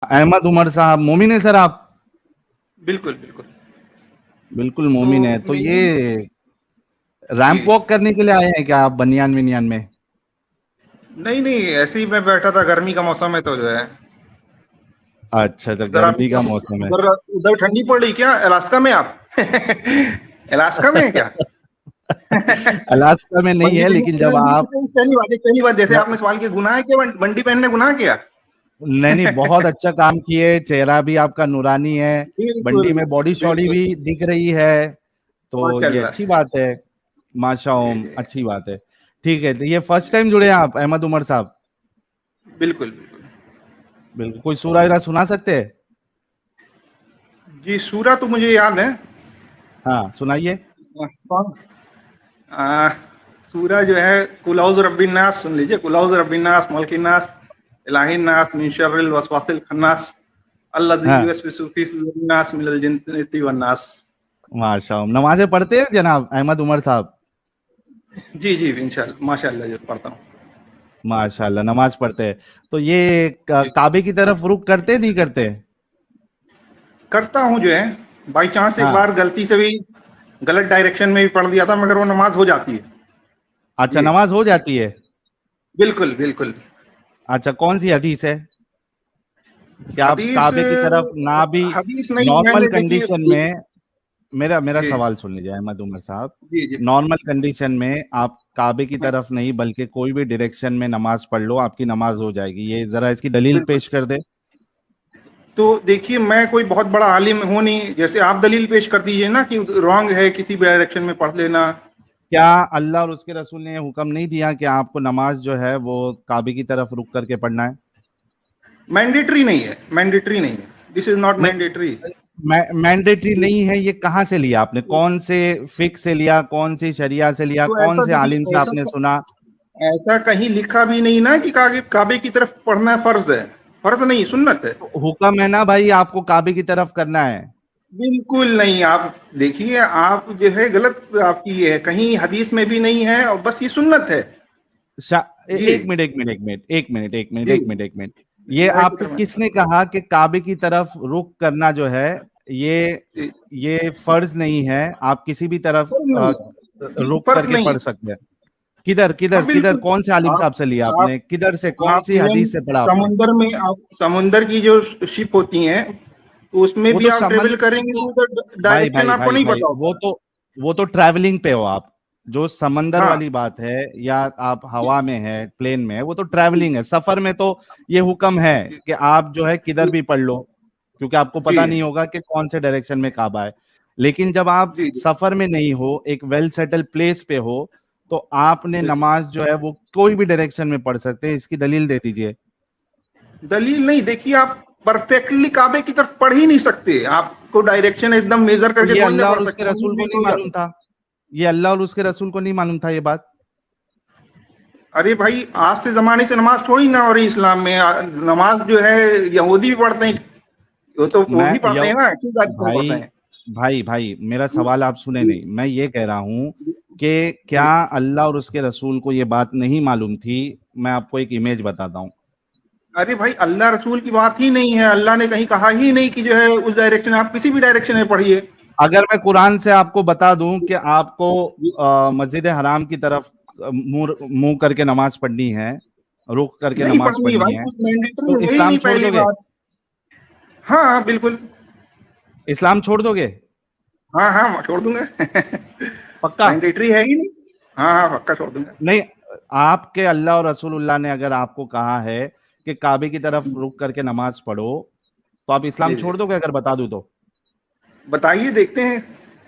अहमद उमर साहब मोमिन है सर आप? बिल्कुल बिल्कुल बिल्कुल मोमिन है। तो ये रैंप जी वॉक करने के लिए आए हैं क्या आप बनियान विनियान में? नहीं नहीं, ऐसे ही मैं बैठा था, गर्मी का मौसम है तो जो है अच्छा अच्छा, जरा गर्मी का मौसम है। उधर उधर ठंडी पड़ रही क्या अलास्का में आप? अलास्का में है क्या? अलास्का में नहीं बंडी है, पहनने लेकिन जब नहीं, आप पहली बात जैसे जब आपने सवाल किया, गुनाह है क्या बंडी पहनने, गुनाह किया? नहीं नहीं, बहुत अच्छा काम किए, चेहरा भी आपका नूरानी है, बंडी बिल्कुल में बॉडी शॉडी बिल्कुल, भी दिख रही है, तो ये माशाल्लाह। अच्छी बात है। जी माशाओम, जी, अच्छी बात है। ठीक है, तो ये फर्स्ट टाइम जुड़े हैं आप अहमद उमर साहब? बिल्कुल बिल्कुल। बिल्कुल। कोई सूरा वूरा सुना सकते हैं? जी सूरा तो मुझे याद है। हाँ सुनाइए। कौन? आ, सूरा जो है कुल औज़ु रब्बिन नास, सुन लीजिए, कुल औज़ु रब्बिन नास, मलिकिन नास, इलाहिन नास, मिन शर्रिल वसवासिल खन्नास, अल्लज़ी हाँ, युवस्विसु फी सुदूरिन नास मिनल जिन्नति वन नास। माशाओ, नमाजें पढ़ते हैं जनाब अहमद उमर साहब? जी जी, इंशाल्लाह माशाल्लाह जो पढ़ता हूँ। माशाल्लाह, नमाज पढ़ते हैं। तो ये जी, काबे की तरफ रुख करते नहीं करते? करता हूँ जो है, बाई चांस एक हाँ। बार गलती से भी गलत डायरेक्शन में भी पढ़ दिया था, मगर वो नमाज हो जाती है। अच्छा, जी नमाज हो जाती है। बिल्कुल बिल्कुल। अच्छा, कौन सी हदीस है कि आप हदीस, काबे की तरफ ना भी हदीस नहीं, नॉर्मल मैंने देखिए। कंडीशन में, मेरा मेरा जी सवाल सुन लीजिए अहमद उमर साहब। जी जी नॉर्मल कंडीशन में आप काबे की हाँ, तरफ नहीं बल्कि कोई भी डायरेक्शन में नमाज पढ़ लो, आपकी नमाज हो जाएगी, ये जरा इसकी दलील बिल्कुल। पेश कर दे। तो देखिए, मैं कोई बहुत बड़ा आलिम हूँ नहीं, जैसे आप दलील पेश कर दीजिए ना कि रॉन्ग है किसी भी डायरेक्शन में पढ़ लेना। क्या अल्लाह और उसके रसूल ने हुक्म नहीं दिया कि आपको नमाज जो है वो काबे की तरफ रुक करके पढ़ना है? मैंडेटरी नहीं है, मैंडेटरी नहीं है, this is not mandatory. Mandatory नहीं है, ये कहाँ से लिया आपने? कौन से फिक्स से लिया, कौन सी शरिया से लिया, तो कौन ऐसा से आलिम देखिए, से आपने सुना? ऐसा कहीं लिखा भी नहीं ना कि काबे की तरफ पढ़ना फर्ज है। फर्ज नहीं, सुन्नत है। तो हुक्म है ना भाई, आपको काबे की तरफ करना है। बिल्कुल नहीं, आप देखिए, आप जो है गलत आपकी ये है, कहीं हदीस में भी नहीं है, और बस ये सुन्नत है। जी एक मिनट एक मिनट एक मिनट एक मिनट एक मिनट जी, एक मिनट एक मिनट, ये राइट आपको फरमाइए। किसने कहा कि काबे की तरफ रुख करना जो है ये जी, ये फर्ज नहीं है? आप किसी भी तरफ फर्ज नहीं है, रुख फर्ज करके नहीं पढ़ है। सकते हैं। किधर हाँ किधर किधर, बिल्कुल। कौन से आलिम आप साहब से लिया आप आपने? किधर से, कौन आप सी इवन हदीस से पढ़ा आपने? समुंदर में, आप समुंदर की जो शिप होती हैं, तो उसमें वो भी तो आप ट्रेवल समंदर करेंगे तो, तो उधर भाई डायरेक्शन भाई आपको भाई नहीं भाई, पता होता। वो तो ट्रैवलिंग पे हो आप। जो समंदर हाँ वाली बात है, या आप जी हवा में है, प्लेन में है, वो तो जी ट्रैवलिंग है। सफर में तो ये हुक्म है जी कि आप जो है किधर जी भी पढ़ लो, क्योंकि आपको जी पता नहीं होगा कि कौन से डायरेक्शन में काबा है। लेकिन जब आप जी जी, सफर में नहीं हो, एक वेल सेटल प्लेस पे हो, तो आपने बिल्कुल। नमाज जो है वो कोई भी डायरेक्शन में पढ़ सकते हैं। इसकी दलील दे दीजिए। दलील नहीं, देखिए, आप परफेक्टली काबे की तरफ पढ़ ही नहीं सकते, आपको डायरेक्शन एकदम मेजर तो करके ये थोड़ी ना अल्लाह और पढ़ उसके सकते, रसूल को भी नहीं हो मालूम जाता। था? ये अल्लाह और उसके रसूल को नहीं मालूम था ये बात? अरे भाई, आज से जमाने से नमाज थोड़ी ना हो रही इस्लाम में, नमाज जो है यहूदी भी पढ़ते हैं, वो मैं भी पढ़ते हैं ना, किस तारीख में भाई पढ़ते हैं? भाई भाई, मेरा सवाल आप सुने जी नहीं। मैं ये कह रहा हूं जी कि क्या जी। अल्लाह और उसके रसूल को ये बात नहीं मालूम थी? मैं आपको एक इमेज बताता हूं। अरे भाई, अल्लाह रसूल की बात ही नहीं है, अल्लाह ने कहीं कहा ही नहीं कि जो है उस डायरेक्शन, आप किसी भी डायरेक्शन में पढ़िए। अगर मैं कुरान से आपको बता दूं कि आपको जी, मस्जिद हराम की तरफ मुंह मुंह करके नमाज पढ़नी है, रुख करके नहीं नमाज पढ़नी पढ़नी भाई, है, कुछ मैंडेटरी तो है ही इस्लाम नहीं, छोड़ पहली दोगे? बात। हाँ बिल्कुल। इस्लाम छोड़ दोगे? हाँ हाँ, छोड़ दूंगा। पक्का? मैंडेटरी है ही नहीं। हाँ हाँ, पक्का छोड़ दूंगा। नहीं, आपके अल्लाह और रसूलुल्लाह ने अगर आपको कहा है कि काबे की तरफ रुक करके नमाज पढ़ो, तो आप इस्लाम जी जी, छोड़ दोगे अगर बता दूं तो? बताइए, देखते हैं,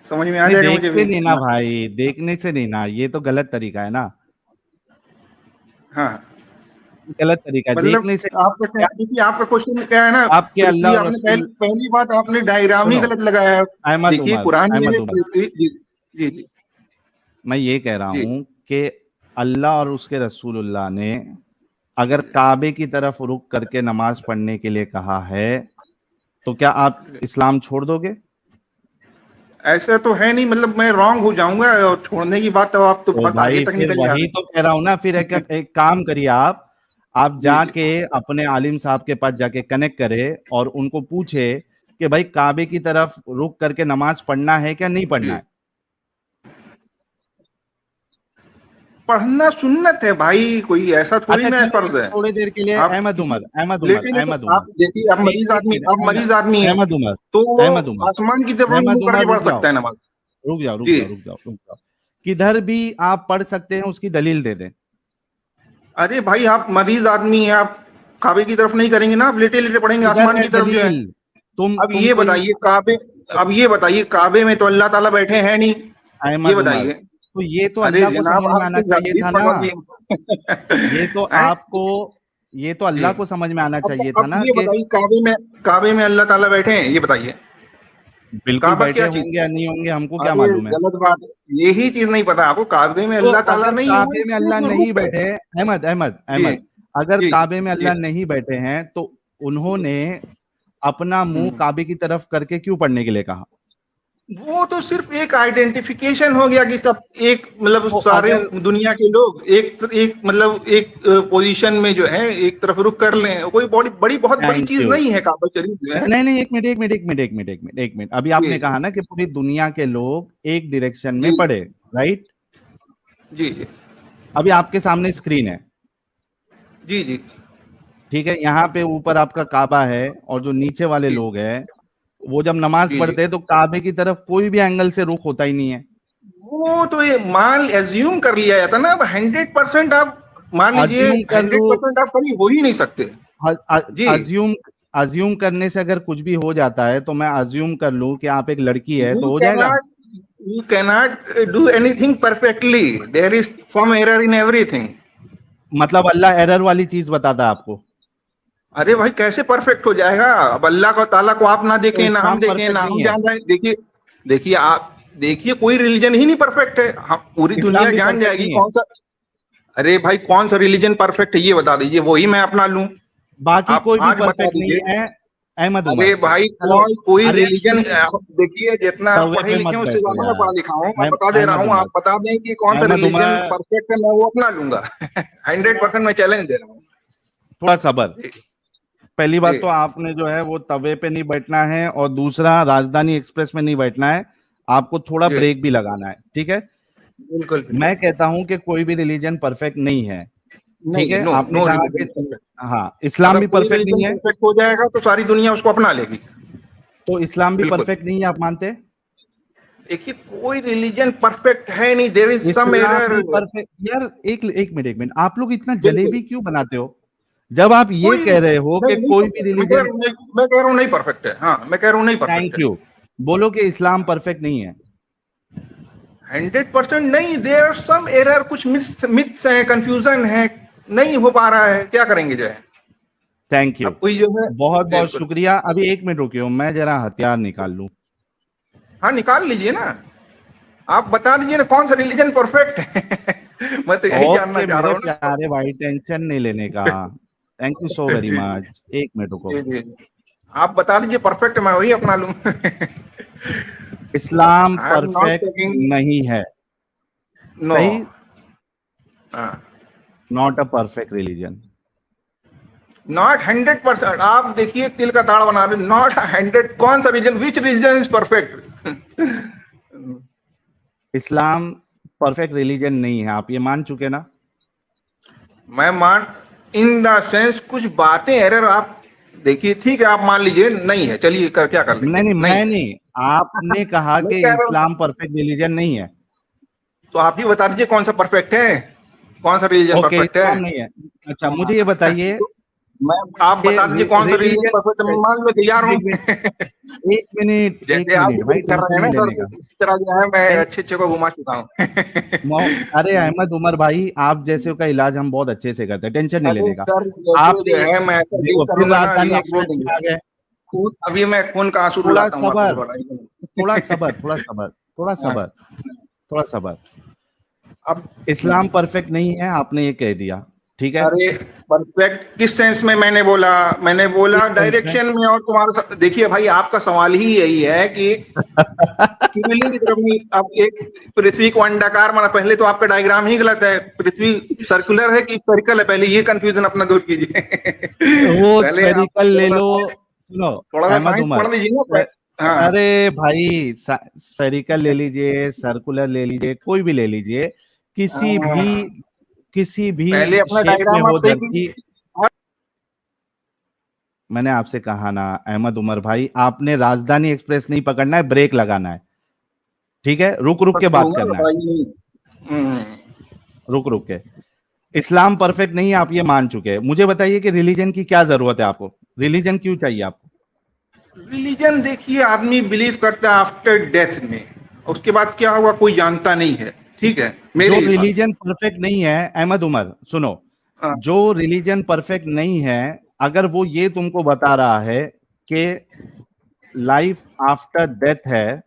समझ में आ नहीं, जाएगा मुझे देखते भी। नहीं ना भाई, देखने से नहीं ना, ये तो गलत तरीका है ना। हाँ, गलत तरीका है मतलब देखने से। आपका क्या देखिए, आपका क्वेश्चन क्या है ना, आपके पृथ्वी, अल्लाह और आपने रसूल, पहली बात आपने डायग्राम ही सुनो, गलत लगाया है। अहमद देखिए, उमर, कुरान में है अहमद उमर, पृथ्वी। जी जी जी मैं ये कह रहा जी। हूं कि अल्लाह और उसके रसूलुल्लाह ने अगर काबे की तरफ रुक करके नमाज पढ़ने के लिए कहा है, तो क्या आप इस्लाम छोड़ दोगे? ऐसा तो है नहीं, मतलब मैं रॉन्ग हो जाऊंगा, और छोड़ने की बात तो आप तो तो बहुत आगे भाई तक फिर निकल जा वही रहे तो कह रहा हूं ना, फिर एक काम करिए आप, आप जाके अपने आलिम साहब के पास जाके कनेक्ट करे और उनको पूछे कि भाई काबे की तरफ रुक करके नमाज पढ़ना है क्या नहीं पढ़ना है। पढ़ना सुन्नत है भाई, कोई ऐसा थोड़ी ना फर्ज है। थोड़ी देर के लिए अहमद उमर आप देखिए, आप मरीज आदमी है, अहमद उमर तो आसमान की तरफ मुंह करके पढ़ सकता है नमाज। रुक जाओ। किधर भी आप पढ़ सकते हैं, उसकी दलील दे दें। अरे भाई आप मरीज आदमी हैं, आप काबे की तरफ नहीं करेंगे ना, आप लेटे लेटे पढ़ेंगे आसमान की तरफ जो है। अब ये बताइए काबे में तो अल्लाह ताला बैठे हैं नहीं, ये बताइए। तो ये तो अल्लाह को समझ में आना चाहिए था ना। ये तो अल्लाह को समझ में आना चाहिए था ना। ये बताइए काबे में अल्लाह ताला बैठे हैं, ये बताइए। बिल्कुल बैठे होंगे या नहीं होंगे, हमको क्या मालूम है। गलत बात, यही चीज नहीं पता आपको, काबे में अल्लाह ताला नहीं, काबे में अल्लाह नहीं बैठे। अहमद अगर काबे में अल्लाह नहीं बैठे हैं तो उन्होंने अपना मुंह काबे की तरफ करके क्यों पढ़ने के लिए कहा? वो तो सिर्फ एक आइडेंटिफिकेशन हो गया कि सब एक, मतलब सारे दुनिया के लोग एक पोजीशन में जो है एक तरफ रुक कर लें। कोई बहुत बड़ी चीज नहीं है काबा शरीफ जो है। नहीं, एक मिनट। अभी आपने कहा ना कि पूरी दुनिया के लोग एक डायरेक्शन में पढ़े, राइट? जी। अभी आपके सामने स्क्रीन है। जी। ठीक है, यहाँ पे ऊपर आपका काबा है और जो नीचे वाले लोग हैं वो जब नमाज पढ़ते हैं तो काबे की तरफ कोई भी एंगल से रुख होता ही नहीं है। वो तो ये मान एज्यूम कर लिया जाता ना। 100% आप मान लीजिए, 100% आप कभी हो ही नहीं सकते। अज्यूम करने से अगर कुछ भी हो जाता है तो मैं अज्यूम कर लूं कि आप एक लड़की है तो हो जाएगा। You cannot do anything perfectly. There is some error in everything. मतलब अल्लाह एरर वाली चीज बताता है आपको। अरे भाई कैसे परफेक्ट हो जाएगा? अब अल्लाह को ताला को आप ना देखें, ना हम देखें, ना हम जान जाए। देखिए आप देखिए, कोई रिलीजन ही नहीं परफेक्ट है। हम पूरी दुनिया जान जाएगी कौन सा। अरे भाई कौन सा रिलीजन परफेक्ट है ये बता दीजिए, वही मैं अपना लूं। बाकी कोई भी परफेक्ट नहीं है अहमद उमर। अरे भाई कोई रिलीजन देखिए, जितना पढ़े लिखे उससे ज्यादा मैं पढ़ा लिखा हूँ, मैं बता दे रहा हूँ। आप बता दें कि कौन सा रिलीजन परफेक्ट है, मैं वो अपना लूंगा। 100% मैं चैलेंज दे रहा हूँ। थोड़ा सबर। पहली बात तो आपने जो है वो तवे पे नहीं बैठना है, और दूसरा राजधानी एक्सप्रेस में नहीं बैठना है, आपको थोड़ा ब्रेक भी लगाना है। ठीक है, बिल्कुल। मैं कहता हूं कि कोई भी रिलीजन परफेक्ट नहीं है। ठीक है, आपने कहा कि हाँ इस्लाम भी परफेक्ट नहीं है। परफेक्ट हो जाएगा तो सारी दुनिया उसको अपना लेगी। तो इस्लाम भी परफेक्ट नहीं है, आप मानते हैं? देखिए कोई रिलीजन परफेक्ट है नहीं, there is some error. Perfect यार, एक मिनट, आप लोग इतना जलेबी क्यों बनाते हो जब आप ये कह रहे हो कि कोई भी रिलीजन। मैं कह रहा हूं नहीं परफेक्ट है। हाँ मैं कह रहा हूं नहीं परफेक्ट है। Thank you. बोलो कि इस्लाम परफेक्ट नहीं है। 100% नहीं, देयर आर सम एरर, कुछ मिथ्स है, कंफ्यूजन है, नहीं हो पा रहा है, क्या करेंगे जो है। थैंक यू, बहुत बहुत शुक्रिया। अभी 1 मिनट रुकियो, मैं जरा हथियार निकाल लूं। हाँ निकाल लीजिए ना, आप बता दीजिए ना कौन सा रिलीजन परफेक्ट है। मैं तो यही जानना चाह रहा हूँ। अरे भाई टेंशन नहीं लेने का। Thank you so very much. 1 minute रुको, आप बता दीजिए परफेक्ट, मैं वही अपना लूं। इस्लाम परफेक्ट नहीं है। नहीं, not a perfect religion. Not 100%। आप देखिए तिल का ताड़ बना रहे, नॉट 100। कौन सा religion, which religion is perfect? Islam perfect religion नहीं है, आप ये मान चुके ना? मैं मान इन द सेंस कुछ बातें एरर आप देखिए, ठीक है आप मान लीजिए नहीं है, चलिए क्या कर लेंगे। नहीं, मैं नहीं, आपने कहा कि इस्लाम परफेक्ट रिलीजन नहीं है, तो आप ही बता दीजिए कौन सा परफेक्ट है, कौन सा रिलीजन परफेक्ट है। नहीं है। अच्छा मुझे ये बताइए, आप बता दीजिए कौन सा रिलीजन परफेक्ट है, मान लो तैयार हूँ। 1 मिनट जैसे आप कर रहे हैं ना सर, इस तरह जो है मैं अच्छे को घुमा चुका हूँ। अरे अहमद उमर भाई, आप जैसे का इलाज हम बहुत अच्छे से करते हैं, टेंशन नहीं लेने का। आप जो है मैं राजधानी एक्सप्रेस में आ गए, अभी मैं खून का आंसू रुलाता हूं। थोड़ा सबर। अब इस्लाम परफेक्ट नहीं है आपने ये कह दिया, ठीक है। अरे परफेक्ट किस सेंस में मैंने बोला डायरेक्शन में, और तुम्हारा देखिए भाई आपका सवाल ही यही है कि अब एक पृथ्वी को अंडाकार माना, पहले तो आपका डायग्राम ही गलत है, पृथ्वी सर्कुलर है कि स्फेरिकल है, पहले ये कंफ्यूजन अपना दूर कीजिए। वो स्फेरिकल ले लो, सुनो थोड़ा सा साइंस पढ़ लीजिए ना। हाँ। अरे भाई स्फेरिकल ले लीजिए, सर्कुलर ले लीजिए, कोई भी ले लीजिए, किसी भी पहले अपना शेप में डायग्राम हो आप धरती। मैंने आपसे कहा ना अहमद उमर भाई, आपने राजधानी एक्सप्रेस नहीं पकड़ना है, ब्रेक लगाना है, ठीक है, रुक रुक के बात करना है, रुक रुक के। इस्लाम परफेक्ट नहीं है, आप ये मान चुके हैं। मुझे बताइए कि रिलीजन की क्या जरूरत है आपको, रिलीजन क्यों चाहिए आपको? रिलीजन देखिए, आदमी बिलीव करता है आफ्टर डेथ में, उसके बाद क्या होगा कोई जानता नहीं है, ठीक है। जो रिलीजन परफेक्ट नहीं है अहमद उमर, सुनो, जो रिलीजन परफेक्ट नहीं है, अगर वो ये तुमको बता रहा है कि लाइफ आफ्टर डेथ है,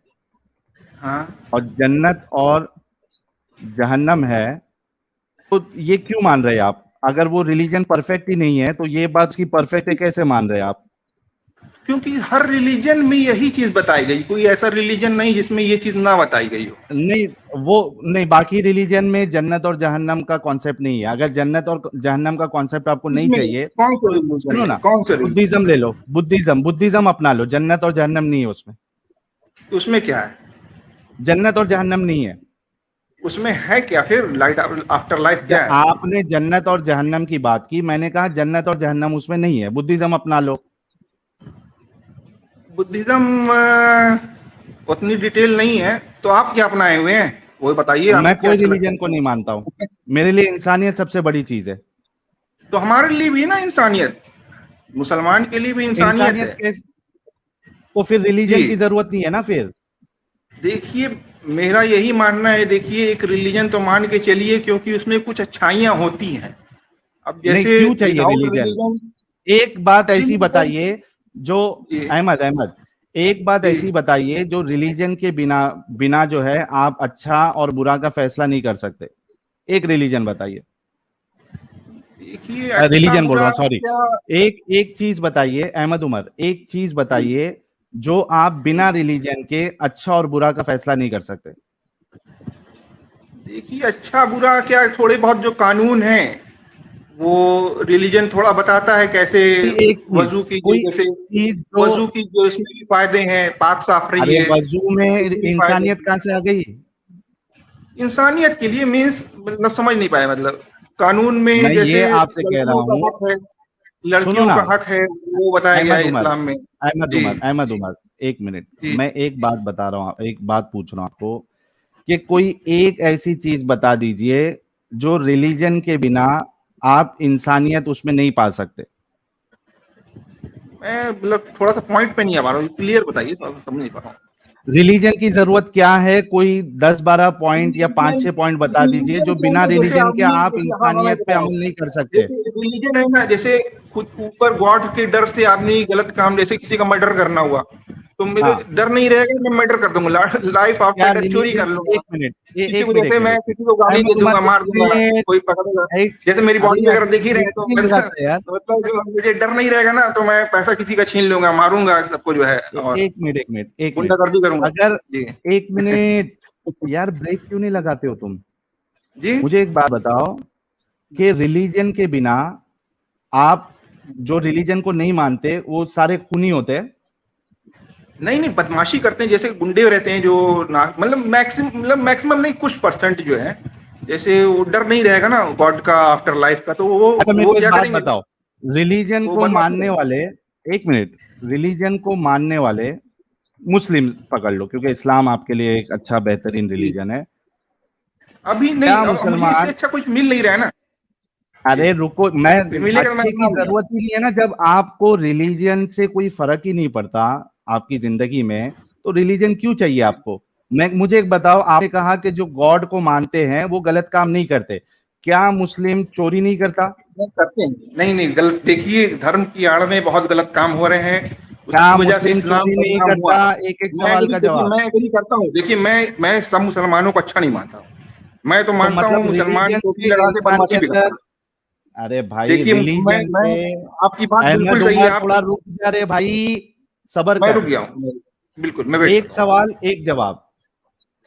और जन्नत और जहन्नम है, तो ये क्यों मान रहे हैं आप? अगर वो रिलीजन परफेक्ट ही नहीं है तो ये बात की परफेक्ट है कैसे मान रहे हैं आप? क्योंकि हर रिलीजन में यही चीज बताई गई, कोई ऐसा रिलीजन नहीं जिसमें ये चीज ना बताई गई हो। नहीं, वो नहीं, बाकी रिलीजन में जन्नत और जहन्नम का कॉन्सेप्ट नहीं है। अगर जन्नत और जहन्नम का कॉन्सेप्ट आपको नहीं चाहिए, सुनो ना, बुद्धिज्म ले लो, बुद्धिज्म अपना लो, जन्नत और जहन्नम नहीं है उसमें। उसमें क्या है? जन्नत और जहन्नम नहीं है उसमें। है क्या फिर? लाइट आफ्टर लाइफ क्या है? आपने जन्नत और जहन्नम की बात की, मैंने कहा जन्नत और जहन्नम उसमें नहीं है, बुद्धिज्म अपना लो। बुद्धिज्म उतनी डिटेल नहीं है, तो आप क्या अपनाए हुए हैं वो बताइए। मैं कोई रिलीजन को नहीं मानता हूँ, मेरे लिए इंसानियत सबसे बड़ी चीज है। तो हमारे लिए भी ना इंसानियत, मुसलमान के लिए भी इंसानियत है। तो फिर रिलीजन की जरूरत नहीं है ना फिर। देखिए मेरा यही मानना है, देखिए एक रिलीजन तो मान के चलिए क्योंकि उसमें कुछ अच्छाइयां होती हैं। अब जैसे क्यों चाहिए रिलीजन? एक बात ऐसी बताइए जो अहमद एक बात ऐसी बताइए जो रिलीजन के बिना जो है आप अच्छा और बुरा का फैसला नहीं कर सकते। एक रिलीजन बताइए। देखिए रिलीजन बोल रहा हूँ, सॉरी। एक चीज बताइए अहमद उमर, एक चीज बताइए जो आप बिना रिलीजन के अच्छा और बुरा का फैसला नहीं कर सकते। देखिए अच्छा बुरा क्या, थोड़े बहुत जो कानून हैं वो रिलीजन थोड़ा बताता है कैसे वजू की, जैसे वजू की जो इसमें भी फायदे हैं, पाक साफ रही है। वजू में इंसानियत कहाँ से आ गई? इंसानियत के लिए मीन्स मतलब समझ नहीं पाया, मतलब कानून में जैसे आपसे कह रहा हूँ, लड़कियों का हक है वो बताया गया है इस्लाम में। अहमद उमर एक मिनट, मैं एक बात बता रहा हूँ, एक बात पूछ रहा हूँ आपको कि कोई एक ऐसी चीज बता दीजिए जो रिलीजन के बिना आप इंसानियत उसमें नहीं पा सकते। मैं मतलब थोड़ा सा पॉइंट पे नहीं आ पा रहा हूँ, क्लियर बताइए, थोड़ा सा समझ नहीं पा रहा हूँ। रिलीजन की जरूरत क्या है? कोई 10-12 पॉइंट या 5-6 पॉइंट बता दीजिए जो बिना रिलीजन के आप इंसानियत पे अमल नहीं कर सकते। रिलीजन है ना, जैसे खुद ऊपर गॉड के डर से आदमी गलत काम, जैसे किसी का मर्डर करना हुआ तो मेरे डर नहीं रहेगा, मैं मर्डर कर दूंगा, लाइफ आफ्टर डेथ चोरी कर लूंगा। एक मिनट, जैसे मैं किसी को गाली दे दूंगा, मार दूंगा, कोई पकड़ेगा, जैसे मेरी बॉडी अगर देख ही रहे तो मतलब मुझे डर नहीं रहेगा ना, तो मैं पैसा किसी का छीन लूंगा, मारूंगा सबको जो है, और एक मिनट गुंडागर्दी करूंगा। अगर एक मिनट यार, ब्रेक क्यों नहीं लगाते हो तुम जी? मुझे एक बात बताओ कि रिलीजन के बिना आप जो रिलीजन को नहीं मानते वो सारे खूनी होते हैं? नहीं, बदमाशी करते हैं, जैसे गुंडे रहते हैं जो मतलब मैक्सिमम नहीं, कुछ परसेंट जो है, जैसे वो डर नहीं रहेगा ना गॉड का आफ्टर लाइफ का, तो वो क्या करेंगे? बताओ, रिलीजन को मानने वाले, एक मिनट, रिलीजन को मानने वाले मुस्लिम पकड़ लो, क्योंकि इस्लाम आपके लिए एक अच्छा बेहतरीन रिलीजन है। अभी नहीं, मुसलमान अच्छा कुछ मिल नहीं रहा है ना। अरे रुको, मैं अच्छे की जरूरत ही नहीं है ना, जब आपको रिलीजन से कोई फर्क ही नहीं पड़ता आपकी जिंदगी में, तो रिलीजन क्यों चाहिए आपको? मुझे एक बताओ, आपने कहा कि जो गॉड को मानते हैं वो गलत काम नहीं करते, क्या मुस्लिम चोरी नहीं करता? करते हैं, नहीं गलत। देखिए धर्म की आड़ में बहुत गलत काम हो रहे हैं, क्या मुस्लिम चोरी नहीं करता? एक सवाल का जवाब। मैं नहीं करता हूँ। देखिए मैं सब मुसलमानों को अच्छा नहीं मानता हूँ, मैं तो मानता हूँ मुसलमान टोपी लगा के बदमाशी भी करता है। अरे भाई देखिए रिलीजन मैं पे आपकी बात बिल्कुल अहमद सही है। उमर थोड़ा रुक जा रे भाई, सबर मैं कर। रुक गया हूँ, बिल्कुल मैं वेट कर एक रहा हूँ। सवाल एक जवाब।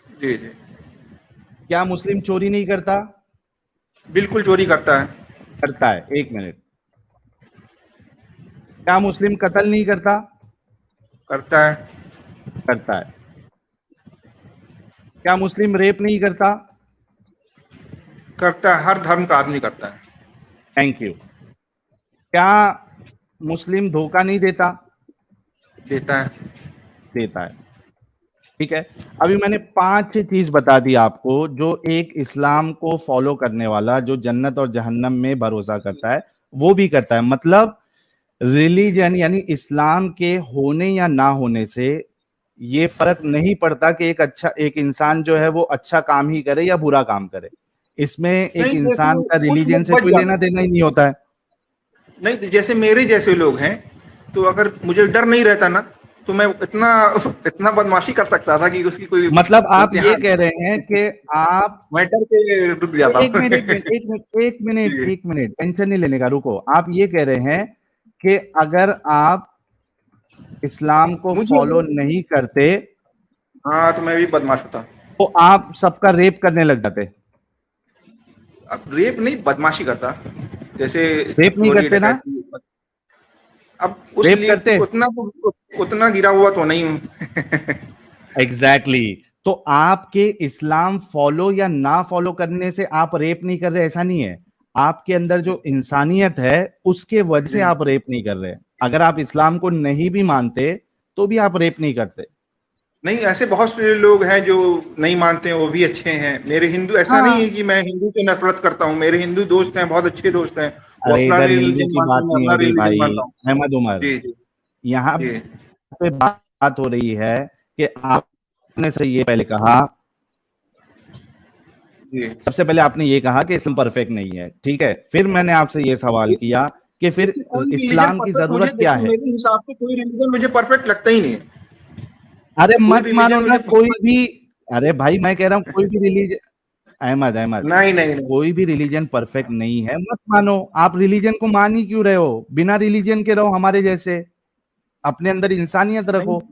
जी जी। क्या मुस्लिम चोरी नहीं करता? बिल्कुल चोरी करता है। करता है। एक मिनट। क्या मुस्लिम कत्ल नहीं करता? करता है। करता है। क्या मुस्लिम रेप नहीं करता? करता है, हर धर्म का आदमी करता है। Thank you. क्या मुस्लिम धोखा नहीं देता? देता है। देता है। ठीक है। अभी मैंने 5 चीज बता दी आपको जो एक इस्लाम को फॉलो करने वाला जो जन्नत और जहन्नम में भरोसा करता है वो भी करता है। मतलब रिलीजन यानी इस्लाम के होने या ना होने से ये फर्क नहीं पड़ता कि एक इंसान जो है वो अच्छा काम ही करे या बुरा काम करे। इसमें एक नहीं इंसान जैसे का कुछ रिलीजन लोग से बच कोई लेना जाते देना ही नहीं होता है। हैं, नहीं जैसे मेरे जैसे लोग हैं, तो अगर मुझे डर नहीं रहता ना, तो मैं इतना इतना बदमाशी कर सकता था कि उसकी कोई मतलब आप ये इंतहा कह नहीं। रहे हैं कि आप मैं डर के रुक जाता एक हूँ। मिनट एक मिनट एक मिनट एक मिनट जी। एक मिनट टेंशन नहीं लेने का, रुको। आप ये कह रहे हैं कि अगर आप इस्लाम को मुझे फॉलो नहीं करते हाँ, तो मैं भी बदमाश होता। तो आप सबका रेप करने लग जाते। अब रेप नहीं, बदमाशी करता, जैसे रेप नहीं चोरी करते ना? डकैती। अब उस रेप लिए करते। उतना गिरा हुआ तो नहीं हूँ। Exactly exactly। तो आपके इस्लाम फॉलो या ना फॉलो करने से आप रेप नहीं कर रहे ऐसा नहीं है। आपके अंदर जो इंसानियत है उसके वजह से आप रेप नहीं कर रहे। अगर आप इस्लाम को नहीं भी मानते तो भी आप रेप नहीं करते। नहीं, ऐसे बहुत से लोग हैं जो नहीं मानते हैं, वो भी अच्छे हैं। मेरे हिंदू, ऐसा नहीं है हाँ। कि मैं हिंदू से नफरत करता हूँ, मेरे हिंदू दोस्त हैं, बहुत अच्छे दोस्त हैं। वो अरे अपना इधर हिंदू रिलीजन की मानते बात हैं, मैं नहीं अपना हो रही रिलीजन भाई। मानता हूँ। अहमद उमर, जी जी। यहाँ जी पे बात हो रही है कि आपने से ये पहले कहा, जी। सबसे पहले आपने ये कहा कि इस्लाम परफेक्ट नहीं है, ठीक है। फिर मैंने आपसे ये सवाल किया कि फिर देखिए कोई रिलीजन इस्लाम की परफेक्ट मुझे, जरूरत क्या देखिए है। मेरे हिसाब से कोई रिलीजन मुझे परफेक्ट लगता ही नहीं है। अरे कोई मत मानो रिलीजन ना मुझे कोई भी। अरे भाई मैं कह रहा हूं कोई भी रिलीजन, अहमद अहमद, नहीं नहीं नहीं। कोई भी रिलीजन परफेक्ट नहीं है मत मानो। आप रिलीजन को मान ही क्यों रहे हो? बिना रिलीजन के रहो हमारे जैसे, अपने अंदर इंसानियत नहीं रखो।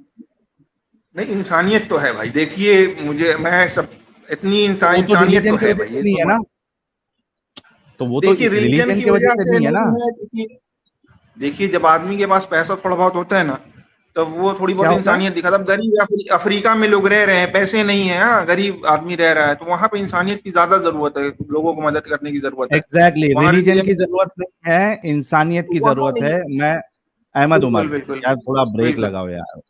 नहीं, इंसानियत तो है भाई। देखिए मुझे, मैं सब, इतनी तो वो तो इंसानियत तो रिलीजन की है वजह भाई, से ये नहीं तो है ना। तो वो तो देखिए रिलीजन रिलीजन की की वजह वजह से से नहीं है ना। नहीं है। देखिए जब आदमी के पास पैसा थोड़ा बहुत होता है ना, तब वो थोड़ी क्या बहुत होता है? इंसानियत दिखाता। अब गरीब अफ्रीका में लोग रह रहे हैं, पैसे नहीं है, हाँ, गरीब आदमी रह रहा है, तो वहां पे इंसानियत की ज्यादा जरूरत है, लोगों को मदद करने की जरूरत है। एग्जैक्टली वहां रिलीजन रिलीजन की जरूरत नहीं है, इंसानियत की वहां जरूरत नहीं। है। मैं अहमद बिल्कुल उमर, बिल्कुल यार थोड़ा ब्रेक बिल्कुल। लगाओ यार।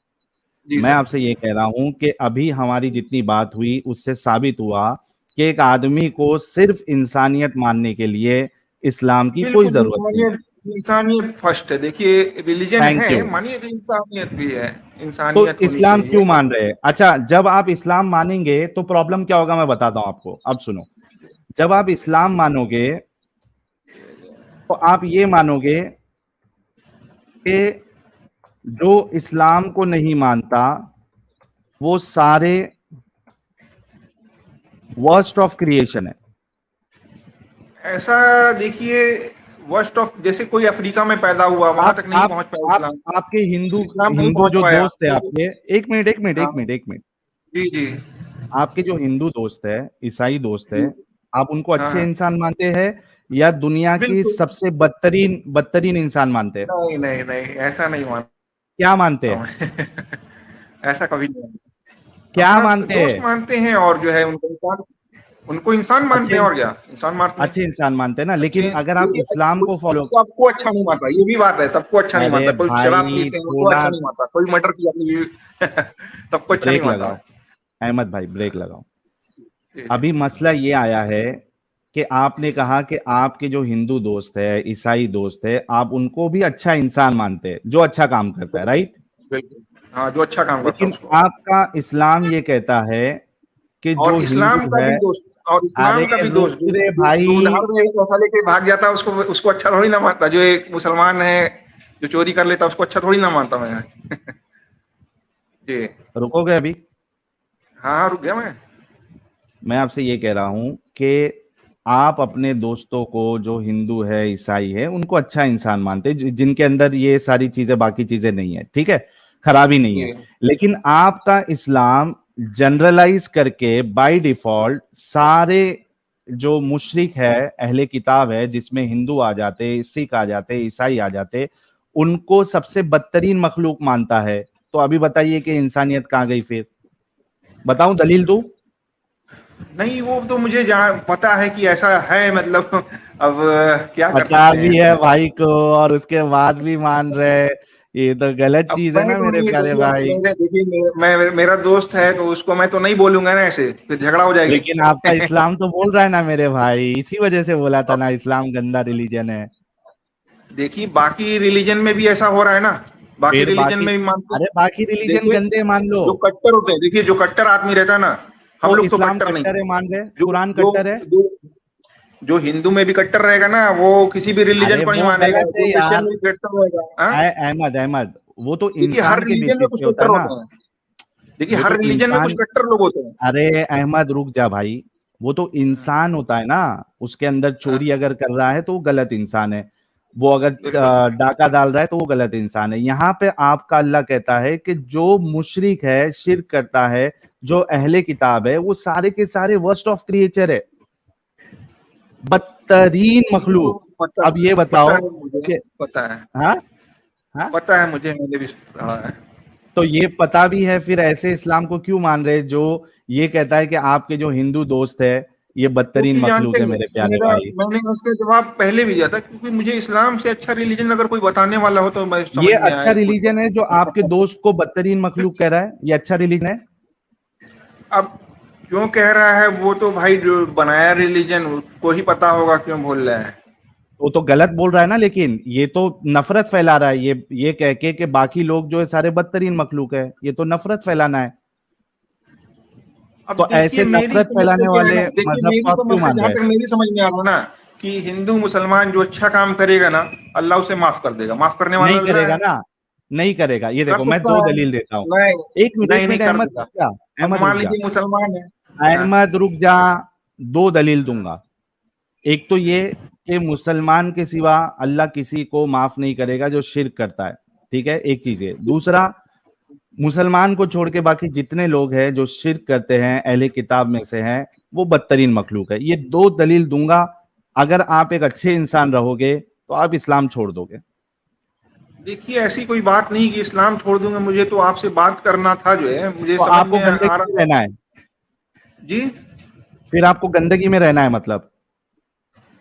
जी मैं सर। आपसे ये कह रहा हूं कि अभी हमारी जितनी बात हुई उससे साबित हुआ कि एक आदमी को सिर्फ इंसानियत मानने के लिए इस्लाम की कोई बिल्कुल जरूरत नहीं इंसानियत, है। इंसानियत फर्स्ट है। देखिए रिलीजन थैंक है, यू। मानिए, तो इंसानियत भी है, तो इंसानियत होनी इस्लाम चाहिए। क्यों मान रहे हैं? अच्छा, जब आप इस्लाम मानेंगे तो प्रॉब्लम क्या होगा मैं बताता हूं आपको। अब सुनो, जब आप इस्लाम मानोगे तो आप ये मानोगे कि जो इस्लाम को नहीं मानता वो सारे वर्स्ट ऑफ क्रिएशन है। ऐसा देखिए, वर्स्ट ऑफ, जैसे कोई अफ्रीका में पैदा हुआ, वहां आप तक नहीं आप पहुंच पाया आप इस्लाम, आपके हिंदू इस्लाम नहीं हिंदू पहुंच जो पाया दोस्त है तो। आपके, एक मिनट एक मिनट हाँ। एक मिनट एक मिनट, जी जी। आपके जो हिंदू दोस्त है, ईसाई दोस्त है, जी। आप उनको हाँ अच्छे हाँ। इंसान मानते हैं या दुनिया की बिल्कुल। सबसे बदतरीन बदतरीन इंसान मानते हैं? नहीं नहीं नहीं, ऐसा नहीं मानता क्या मानते हैं? मैं। ऐसा कभी नहीं मानता। क्या अपना मानते दोस्त हैं? मानते हैं, और जो है उनको इंसान मानते अच्छे हैं, और क्या इंसान मानते हैं। अच्छे इंसान मानते हैं ना, लेकिन अच्छे, अगर आप इस्लाम को फॉलो। सबको अच्छा नहीं मानता, ये भी बात है, सबको अच्छा नहीं अरे मानता। कोई शराब भाई पीते हैं उनको थोड़ा अच्छा नहीं मानता, कोई मर्डर किया अपनी सबको अच्छा नहीं ब्रेक मानता लगाओ। मैं। अहमद भाई ब्रेक लगाओ। जी जी। अभी मसला ये आया है कि आपने कहा कि आपके जो हिंदू दोस्त है, ईसाई दोस्त है, आप उनको भी अच्छा इंसान मानते हैं जो अच्छा काम करता है, राइट? बिल्कुल। हाँ, जो अच्छा काम करता है लेकिन उसको। आपका इस्लाम ये कहता है कि जो और हिंदू इस्लाम का है। भी दोस्त, और अरे इस्लाम का भी रुक दोस्त, जो रे जो, भाई, जो उधार में पैसा लेके भाग जाता है, उसको उसको अच्छा थोड़ी ना मानता। जो एक मुसलमान है, जो चोरी कर लेता है, उसको अच्छा थोड़ी ना मानता मैं। जी। रुकोगे अभी? हाँ हाँ, रुक गया मैं। मैं आपसे ये कह रहा हूं कि आप अपने दोस्तों को जो हिंदू है, ईसाई है, उनको अच्छा इंसान मानते हैं, जिनके अंदर ये सारी चीजें, बाकी चीजें नहीं है, ठीक है, खराबी नहीं है। लेकिन आपका इस्लाम जनरलाइज करके बाय डिफॉल्ट सारे जो मुशरिक है, अहले किताब है, जिसमें हिंदू आ जाते, सिख आ जाते, ईसाई आ जाते, उनको सबसे बदतरीन मखलूक मानता है। तो अभी बताइए कि इंसानियत कहाँ गई फिर? बताऊं, दलील दूं? नहीं, वो तो मुझे जहाँ पता है कि ऐसा है, मतलब अब क्या कर पता सकते हैं भी है इसमें। भाई को, और उसके बाद भी मान रहे, ये तो गलत अब चीज है मैंने ना तो मेरे नहीं, प्यारे देखिए भाई। देखिए मेरा दोस्त है तो उसको मैं तो नहीं बोलूंगा ना, ऐसे फिर झगड़ा हो जाएगी। लेकिन आपका इस्लाम तो बोल रहा है ना मेरे भाई, इसी वजह से बोला था ना इस्लाम गंदा रिलीजन है। देखिए बाकी रिलीजन में भी ऐसा हो रहा है ना, बाकी फिर रिलीजन बाकी, में भी मानते अरे बाकी हैं। रिलीजन देखिए गंदे मान लो, जो कट्टर होते हैं, देखिए जो कट्टर आदमी रहता है ना, हम तो लोग तो इस्लाम कट्टर नहीं कट्टर है। है मान रहे, जो कुरान जो कट्टर है। जो जो हिंदू में भी कट्टर रहेगा ना, वो किसी भी रिलीजन अरे को नहीं वो मानेगा, गलत जो है क्रिश्चियन यार। में भी कट्टर रहेगा। हाँ, अहमद अहमद, वो तो देखिए हर इंसान के रिलीजन में बेसिस कुछ पे होता कट्टर है ना। होते हैं। देखिए वो हर तो रिलीजन में कुछ इंसान, कट्टर लोग होते हैं। अरे अहमद रुक जा भाई, वो तो हाँ, इंसान होता है ना। उसके अंदर हाँ, चोरी अगर कर रहा है तो वो गलत इंसान है, वो अगर बिल्कुल। डाका डाल रहा है तो वो गलत इंसान है। यहाँ पे आपका अल्लाह कहता है कि जो मुशरिक है, शिर्क करता है, जो अहले किताब है, वो सारे के सारे वर्स्ट ऑफ क्रिएचर है, बदतरीन वो मखलूक। पता अब ये पता बताओ है मुझे, कि, पता है, हाँ, हाँ, पता है मुझे, मैंने भी पढ़ा है। तो ये पता भी है, फिर ऐसे इस्लाम को क्यों मान रहे जो ये कहता है कि आपके जो हिंदू दोस्त है ये बदतरीन क्योंकि जानते मखलूक है हैं, मेरे प्यारे मेरा भाई? मैंने उसका जवाब पहले भी दिया था, क्योंकि मुझे इस्लाम से अच्छा रिलीजन अगर कोई बताने वाला हो तो मैं ये समझ में अच्छा आए कुछ रिलीजन है जो आपके बता। दोस्त को बदतरीन मखलूक कह रहा है? ये अच्छा रिलीजन है? अब क्यों कह रहा है वो तो भाई जो बनाया रिलीजन उसको ही पता होगा क्यों बोल रहा है। वो तो गलत बोल रहा है ना, लेकिन ये तो नफरत फैला रहा है, ये कह के कि बाकी लोग जो है सारे बदतरीन मखलूक है, ये तो नफरत फैलाना है। अब तो देखिए ऐसे मेरी नफरत समझ से फैलाने क्या है ना, वाले देखिए मजहब को मेरी आप समझ क्यों से मान जहां रहे हैं? तक मेरी समझ में आ रहा है ना, कि हिंदू मुसलमान जो अच्छा काम करेगा ना, अल्लाह उसे माफ कर देगा, माफ करने वाला नहीं अल्लाह करेगा है। ना, नहीं करेगा। ये कर देखो मैं सकता दो है। दलील देता हूँ। नहीं, एक नहीं, नहीं मिनट कर अहमद रुक देगा। जा, अब अहमद रुक मान जा, लीजिए मुसलमान है। हाँ, अहमद रुक जा। दो दलील हाँ, दूंगा। एक तो ये कि मुसलमान के सिवा अल्लाह किसी को माफ नहीं करेगा जो शिर्क करता है, ठीक है, एक चीज है। दूसरा, मुसलमान को छोड़ के बाकी जितने लोग हैं जो शिर्क करते हैं, अहले किताब में से हैं, वो बदतरीन मखलूक है। ये दो दलील दूंगा। अगर आप एक अच्छे इंसान रहोगे तो आप इस्लाम छोड़ दोगे। देखिए ऐसी कोई बात नहीं कि इस्लाम छोड़ दूंगा, मुझे तो आपसे बात करना था, जो है मुझे तो समझ आपको में आ गंदगी में रहा था। रहना है, जी, फिर आपको गंदगी में रहना है मतलब।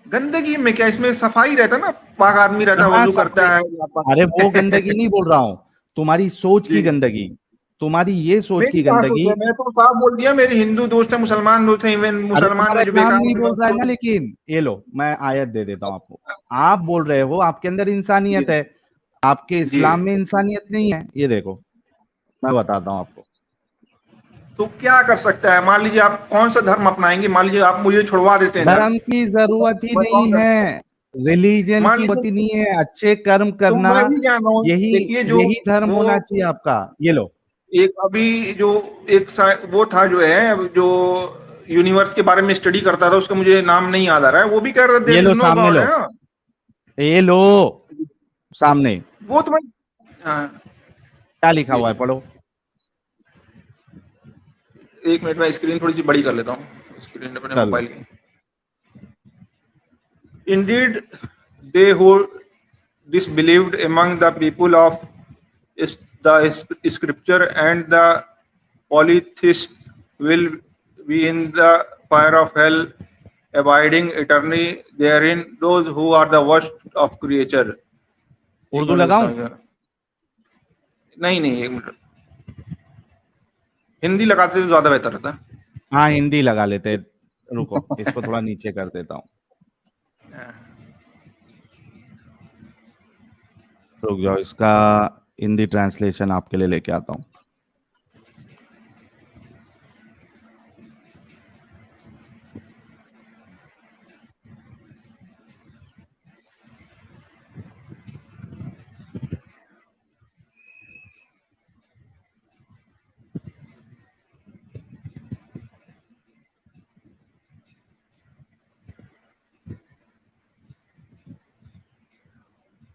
गंदगी में क्या, इसमें सफाई रहता ना, पाक आदमी रहता है, कहाँ वजू करता सफाई? है अरे वो गंदगी नहीं बोल रहा हूं, तुम्हारी सोच की जी, गंदगी, तुम्हारी ये सोच मेरी की कहाँ सोच गंदगी। है, मैं तो साफ बोल दिया, मेरे हिंदू दोस्त है, मुसलमान दोस्त है, इवन अरे मुसलमान तुम्हारा में जो इस्लाम बेकार नहीं है मैं बोल रहा है उसको। ना, लेकिन ये लो मैं आयत दे देता हूं आपको। आप बोल रहे हो आपके अंदर जी, इंसानियत है, आपके जी, इस्लाम में इंसानियत नहीं है। ये देखो मैं बताता हूं आपको। तो क्या कर सकता है, मान लीजिए आप कौन सा धर्म अपनाएंगे, मान लीजिए आप मुझे छुड़वा देते हैं धर्म, धर्म की जरूरत ही मैं कौन नहीं सा, है, रिलीजन मान की लीजिए, होती नहीं है, अच्छे कर्म तो करना, मैं भी जान रहा हूँ, यही देखिए जो यही धर्म वो होना चाहिए आपका। ये लो, एक अभी जो वो था जो है, जो यूनिवर्स के बारे में स्टडी करता था, उसका मुझे नाम नहीं याद आ रहा है, वो भी कह रहा था ये देयर इज लो नो सामने गॉड लो, है। ये लो सामने, वो तो मैं, हाँ, क्या लिखा जी, हुआ है पढ़ो। एक मिनट में स्क्रीन थोड़ी सी बड़ी कर लेता हूँ, स्क्रीन अपने चलो, मोबाइल की। Indeed they who disbelieved among the people of the scripture and the polytheists will be in the fire of hell, abiding eternally therein, those who are the worst of creature। एक Urdu minute देखता लगाऊं? हूँ जरा। नहीं, नहीं, एक minute, Hindi लगाते तो ज्यादा बेहतर रहता। हाँ हिंदी लगा लेते हैं। रुको इसको थोड़ा नीचे कर देता हूँ, रुक जाओ, इसका हिंदी ट्रांसलेशन आपके लिए लेके आता हूँ।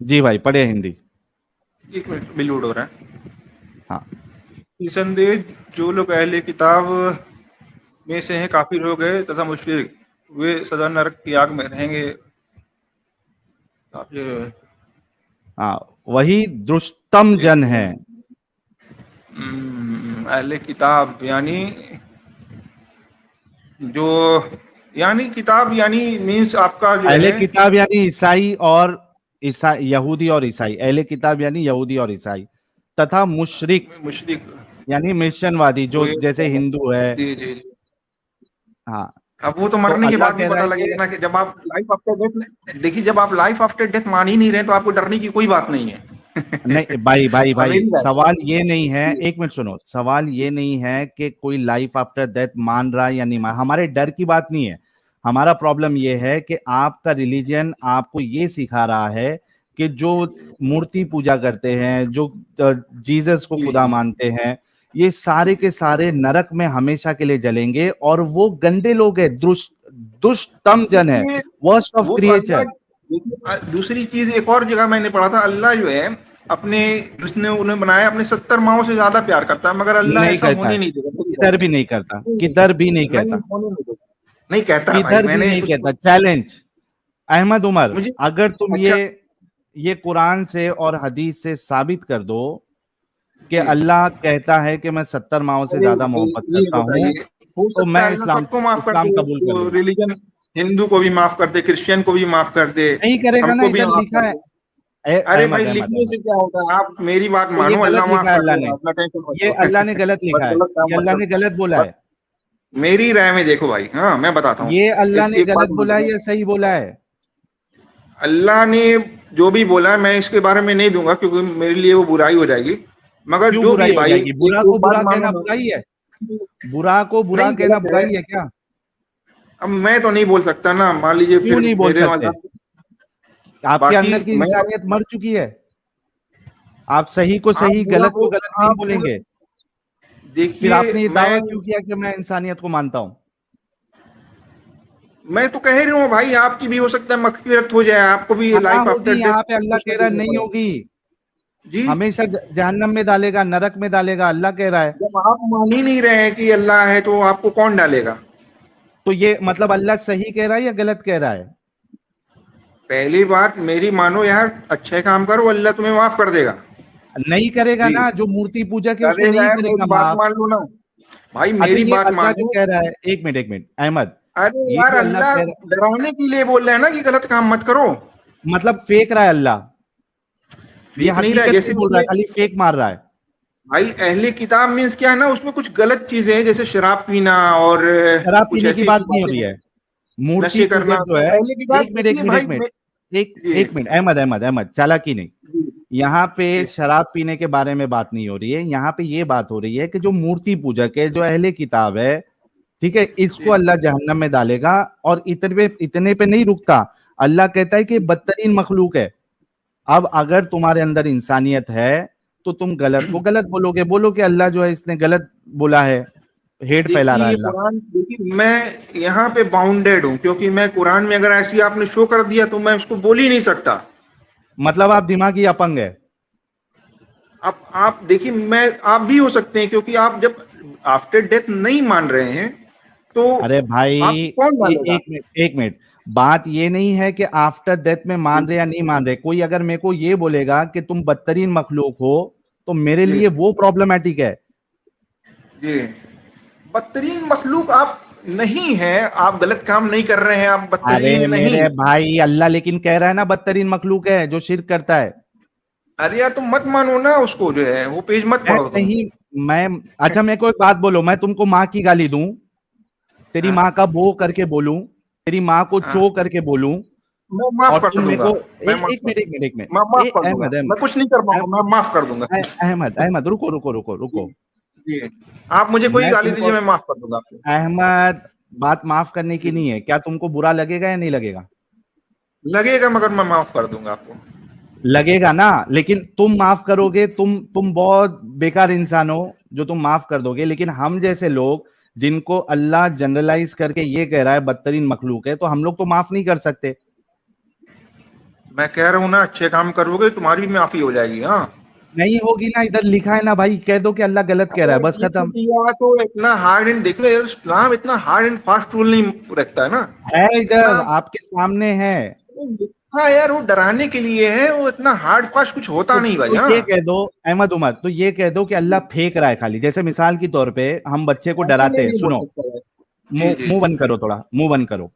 जी भाई पढ़े हिंदी। एक मिनट बिल लोड हो रहा है। हाँ निसंदेह जो लोग अहले किताब में से हैं काफिर हो गए तथा मुशरिक, वे सदा नरक की आग में रहेंगे। हाँ वही दुष्टम जन है। अहले किताब यानी किताब यानी मीन्स आपका जो अहले है किताब यानी ईसाई और ईसाई, यहूदी और ईसाई। अहले किताब यानी यहूदी और ईसाई, तथा मुशरिक मुशरिक यानी मिशनवादी, जो वो जैसे हिंदू है। जी जी जी। हाँ अब वो तो तो मरने के अल्लाह बाद भी कह रहा पता है लगेगा कि ना कि जब आप लाइफ आफ्टर डेथ, देखिए जब आप लाइफ आफ्टर डेथ मान ही नहीं रहे तो आपको डरने की कोई बात नहीं है। नहीं भाई भाई और भाई, मेरी बात सवाल ये नहीं है, एक मिनट सुनो, सवाल ये नहीं है कि कोई लाइफ आफ्टर डेथ मान रहा है या नहीं मान, हमारे डर की बात नहीं है। हमारा प्रॉब्लम ये है कि आपका रिलीजन आपको ये सिखा रहा है कि जो मूर्ति पूजा करते हैं, जो जीसस को खुदा मानते हैं, ये सारे के सारे नरक में हमेशा के लिए जलेंगे, और वो गंदे लोग हैं, दुष्टम जन है, वर्स्ट ऑफ वो तो अल्लाह। क्रिएचर। देखिए दूसरी चीज एक और जगह मैंने पढ़ा था, अल्लाह जो है अपने जिसने उन्हें बनाया अपने 70 माओं से ज्यादा प्यार करता है, मगर अल्लाह नहीं ऐसा कहता होने है, नहीं देगा। किधर भी नहीं करता, किधर भी नहीं नहीं कहता, होने नहीं देगा, नहीं कहता है भाई, किधर भी मैंने नहीं उसको कहता। चैलेंज अहमद उमर, मुझे अगर तुम अच्छा ये कुरान से और हदीस से साबित कर दो कि जी। अल्लाह कहता है कि मैं 70 माओं से अरे ज्यादा भाई मोहब्बत ये करता हूं, बताइए, हो तो सकता मैं है अल्लाह इस्लाम सबको माफ कर इस्लाम दे, कबूल कर जो लूंगा। रिलीजन हिंदू को भी माफ कर दे, क्रिश्चियन को भी माफ कर दे, नहीं करेगा ना, हमको भी इधर माफ लिखा कर है। दे। अरे भाई अहमद अहमद लिखने अहमद, से क्या होता है, आप मेरी बात तो ये मानो, गलत अल्लाह माफ लिखा है कर अल्लाह ने, देगा, अपना टेंशन मत ये लो। अल्लाह ने गलत बस लिखा है, गलत काम ये मत अल्लाह करो। ने गलत बोला बस है। मेरी राय में देखो भाई, हाँ मैं बताता हूँ। ये अल्लाह एक ने एक बात गलत मान बोला है लो, या सही बोला है? अल्लाह ने जो भी बोला है मैं इसके बारे में नहीं दूंगा क्योंकि मेरे लिए वो बुराई हो जाएगी, मगर क्यों जो भी बुराई है हो भाई, जाएगी? एक बुरा को एक बात बुरा मानो कहना ना। बुराई है? बुरा को बुरा नहीं कहना गलत है। बुराई है क्या? अब मैं तो नहीं बोल सकता ना, मान लीजिए क्यों फिर नहीं बोल मेरे सकते? मजहब। आपके बाकी अंदर की मैं इंसानियत मर चुकी है। आप सही को आप सही, बुरा गलत को बोल गलत नहीं आप बुरा बोलेंगे। फिर देखिए आपने ये मैं दावा क्यों किया कि मैं इंसानियत को मानता हूं? मैं तो कह रही हूँ भाई, आपकी भी हो सकता है मगफिरत हो जाए, आपको भी कहाँ लाइफ आफ्टर होगी? डेथ यहाँ पे अल्लाह कुछ ना कह रहा कुछ है हो नहीं पड़े होगी, जी। हमेशा जहन्नम में डालेगा, नरक में डालेगा, अल्लाह कह रहा है। जब आप मान ही नहीं रहे हैं कि अल्लाह है तो आपको कौन डालेगा? तो ये मतलब अल्लाह सही कह रहा है या गलत कह रहा है? पहली बात मेरी मानो यार, अच्छे काम करो, अल्लाह तुम्हें माफ कर देगा। नहीं करेगा जी ना, जो मूर्ति पूजक है उसको करेगा नहीं यार, करेगा मेरी बात माफ। मान लो ना भाई, अच्छा मेरी ये बात अल्लाह जो मानो। कह रहा है, एक मिनट अहमद, अरे ये यार जो अल्लाह अल्लाह कह रहा डराने के लिए बोल रहे हैं ना कि गलत काम मत करो। है, मतलब फेक रहा है अल्लाह? ये फेक नहीं रहा है, हकीकत जैसे नहीं बोल रहा है, खाली फेक मार रहा है? भाई अहले किताब मीन्स क्या है ना, उसमें कुछ गलत चीजें हैं जैसे शराब पीना और शराब कुछ पीने की ऐसी बात ऐसी नहीं हो बातें रही हैं, है। मूर्ति नशे करना, पूजक जो तो है, अहले किताब एक मिनट एक देखिए मिनट भाई एक मिनट, जी एक मिनट अहमद अहमद अहमद, चालाकी नहीं। जी यहाँ पे जी शराब पीने के बारे में बात नहीं हो रही है, यहाँ पे ये बात हो रही है कि जो मूर्ति पूजक है, जो अहले किताब है, ठीक है, इसको जी अल्लाह जहन्नम में डालेगा। और इतने पे नहीं रुकता, अल्लाह कहता है कि बदतरीन मखलूक है। अब अगर तुम्हारे अंदर इंसानियत है तो तुम गलत को गलत बोलोगे, बोलो कि अल्लाह जो है इसने गलत बोला है, हेट फैला देखिए रहा है ये अल्लाह। कुरान, देखिए मैं यहाँ पे बाउंडेड हूँ क्योंकि मैं कुरान में अगर ऐसी आपने शो कर दिया तो मैं उसको बोल ही नहीं सकता। मतलब आप दिमागी अपंग है? अब आप देखिए, मैं आप भी हो सकते हैं क्योंकि आप जब आफ्टर डेथ नहीं मान रहे हैं तो अरे भाई आपको कौन डालेगा? एक मिनट, बात ये नहीं है कि आफ्टर डेथ में मान रहे या नहीं मान रहे। कोई अगर मेरे को ये बोलेगा कि तुम बदतरीन मखलूक हो, तो मेरे जी लिए वो प्रॉब्लमेटिक है। जी बदतरीन मखलूक आप नहीं है, आप गलत काम नहीं कर रहे हैं, आप अरे बदतरीन नहीं मेरे है। भाई, अल्लाह लेकिन कह रहा है ना बदतरीन मखलूक है जो शिर्क करता है। अरे यार तुम मत मानो ना उसको, जो है वो पेज मत मैं पढ़ो तुम। नहीं, मैं, अच्छा मेरे को एक बात बोलो, मैं तुमको माँ की गाली दूं, तेरी हाँ माँ का बो करके बोलूं, तेरी माँ को हाँ, चो करके बोलूं, मैं माफ और कर तुम मेरे दूंगा, को मैं एक माफ एक कर मिनट एक मिनट एक मिनट, मैं माफ ए कर दूंगा, अहमद मैं कुछ नहीं कर अहमद पाऊंगा, मैं माफ कर दूंगा। अहमद अहमद, रुको रुको रुको रुको। जी आप मुझे कोई मैं गाली तुमको, दीजिए, मैं माफ कर दूंगा आपको। अहमद, बात माफ करने की जी नहीं है, क्या तुमको बुरा लगेगा या नहीं लगेगा? लगेगा मगर मैं माफ कर दूंगा आपको। लगेगा ना, लेकिन तुम माफ करोगे, तुम बहुत बेकार इंसान हो जो तुम माफ कर दोगे, लेकिन हम जैसे लोग जिनको अल्लाह जनरलाइज करके ये कह रहा है बदतरीन मखलूक है, तो हम लोग तो माफ नहीं कर सकते। मैं कह रहा हूँ ना, अच्छे काम करोगे तुम्हारी भी माफी हो जाएगी। हाँ नहीं होगी ना, इधर लिखा है ना भाई, कह दो कि अल्लाह गलत कह रहा है, बस खत्म। दिया तो इतना हार्ड एंड, देखो इस्लाम इतना हार्ड एंड फास्ट रूल नहीं रखता है ना। है इतना इधर आपके सामने है। लिखा है यार, वो डराने के लिए है, वो इतना हार्ड फास्ट कुछ होता नहीं भाई। तो हाँ ये कह दो अहमद उमर, तो ये कह दो कि अल्लाह फेंक रहा है खाली, जैसे मिसाल के तौर पे हम बच्चे को ऐसे डराते हैं, नहीं बोल सुनो, सकता है। जी मुंह जी मुंह बंद करो, थोड़ा मुंह बंद करो।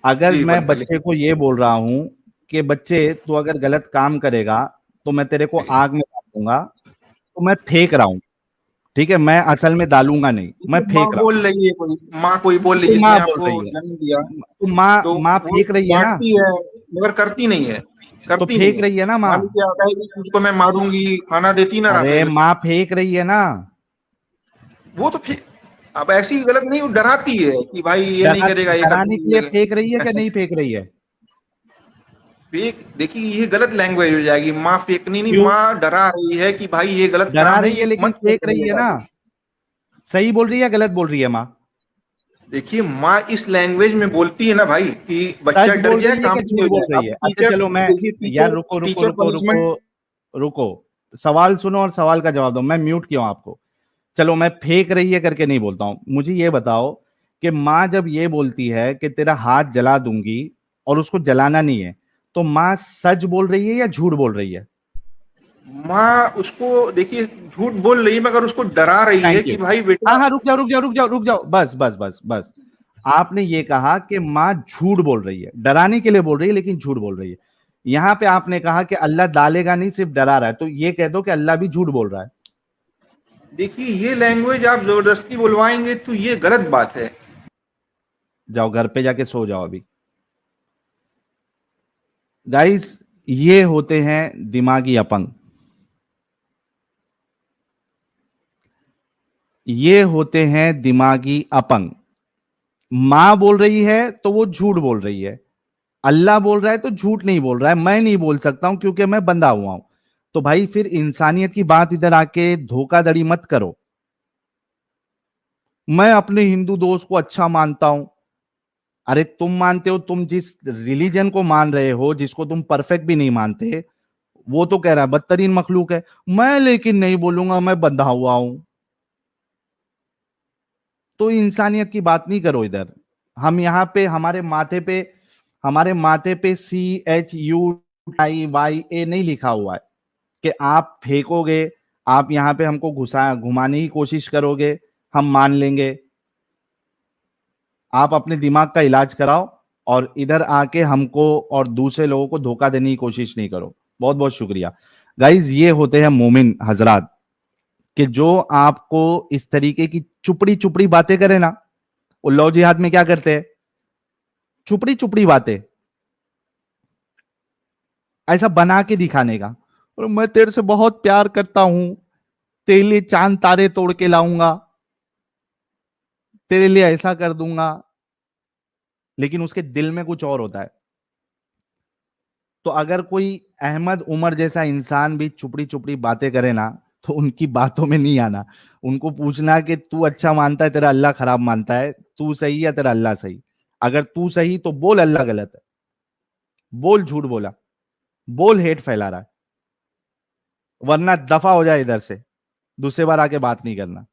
अगर जी, मैं बंद कर बच्चे लीजिए। को ये बोल रहा हूं कि बच्चे तू अगर गलत काम करेगा तो मैं तेरे को आग में डाल दूंगा, तो मैं फेंक रहा हूं, ठीक है, मैं असल में डालूंगा नहीं, मैं देखिए, माँ फेंक रहा हूं। बोल रही है, कोई माँ कोई बोल रही तो है जिसने माँ बोल आपको रही है, जन्म दिया, तो माँ तो माँ वो फेंक रही है ना, डांटती है मगर करती नहीं है, तो करती नहीं फेंक है। रही है ना माँ। मान लीजिए आता है कि उसको मैं मारूंगी, खाना देती ना अरे फिर माँ फेंक रही है ना, वो तो फिर अब ऐसी गलत नहीं, वो डराती है कि भाई ये नहीं करेगा, ये कर डराने के लिए फेंक रही है क्या देंगे। नहीं फेंक रही है? फेक, देखिए ये गलत लैंग्वेज हो जाएगी। माँ फेंकनी नहीं, क्यों? माँ डरा रही है कि भाई ये गलत डरा काम है, रही है ये लेकिन मत करो फेंक कहीं रही है बेटा ना, तुम। सही बोल रही है गलत बोल रही है माँ? देखिए माँ इस लैंग्वेज में बोलती है ना भाई कि बच्चा सच डर बोल जाए, रही है काम कि सही हो झूठ बोल जाए। रही अब है? अच्छा टीचर, चलो, मैं, देखिए यार टीचर रुको रुको टीचर रुको रुको पनिशमेंट। रुको, सवाल सुनो और सवाल का जवाब दो, मैं म्यूट क्यों आपको? चलो, मैं फेंक रही है करके नहीं बोलता हूं, मुझे ये बताओ कि माँ जब ये बोलती है कि तेरा हाथ जला दूंगी और उसको जलाना नहीं है, तो माँ सच बोल रही है या झूठ बोल रही है? माँ उसको देखिए झूठ बोल रही है मगर उसको डरा रही है थैंक यू। कि भाई हाँ बेटा। हाँ, रुक जाओ रुक जाओ रुक जाओ रुक जाओ, बस बस बस बस। आपने ये कहा कि माँ झूठ बोल रही है, डराने के लिए बोल रही है लेकिन झूठ बोल रही है। यहां पे आपने कहा कि अल्लाह डालेगा नहीं, सिर्फ डरा रहा है, तो ये कह दो कि अल्लाह भी झूठ बोल रहा है। देखिए ये लैंग्वेज आप जबरदस्ती बुलवाएंगे तो ये गलत बात है। जाओ घर पे जाके सो जाओ अभी। गाइस, ये होते हैं दिमागी अपंग, ये होते हैं दिमागी अपंग। मां बोल रही है तो वो झूठ बोल रही है, अल्लाह बोल रहा है तो झूठ नहीं बोल रहा है, मैं नहीं बोल सकता हूं क्योंकि मैं बंधा हुआ हूं। तो भाई फिर इंसानियत की बात इधर आके धोखाधड़ी मत करो। मैं अपने हिंदू दोस्त को अच्छा मानता हूं। अरे तुम मानते हो, तुम जिस रिलीजन को मान रहे हो, जिसको तुम परफेक्ट भी नहीं मानते, वो तो कह रहा है बदतरीन मखलूक है, मैं लेकिन नहीं बोलूंगा, मैं बंधा हुआ हूं। तो इंसानियत की बात नहीं करो इधर। हम यहाँ पे हमारे माथे पे CHUIYA नहीं लिखा हुआ है कि आप फेंकोगे, आप यहाँ पे हमको घुमाने की कोशिश करोगे, हम मान लेंगे। आप अपने दिमाग का इलाज कराओ और इधर आके हमको और दूसरे लोगों को धोखा देने की कोशिश नहीं करो। बहुत बहुत शुक्रिया। गाइज, ये होते हैं मोमिन हजरात, कि जो आपको इस तरीके की चुपड़ी चुपड़ी बातें करे ना। वो लौ जिहाद में क्या करते हैं? चुपड़ी चुपड़ी बातें, ऐसा बना के दिखाने का, और मैं तेरे से बहुत प्यार करता हूं, तेरे लिए चांद तारे तोड़ के लाऊंगा, तेरे लिए ऐसा कर दूंगा, लेकिन उसके दिल में कुछ और होता है। तो अगर कोई अहमद उमर जैसा इंसान भी चुपड़ी चुपड़ी बातें करे ना, तो उनकी बातों में नहीं आना। उनको पूछना कि तू अच्छा मानता है, तेरा अल्लाह खराब मानता है, तू सही या तेरा अल्लाह सही? अगर तू सही तो बोल अल्लाह गलत है, बोल झूठ बोला, बोल हेट फैला रहा है, वरना दफा हो जाए इधर से, दूसरे बार आके बात नहीं करना।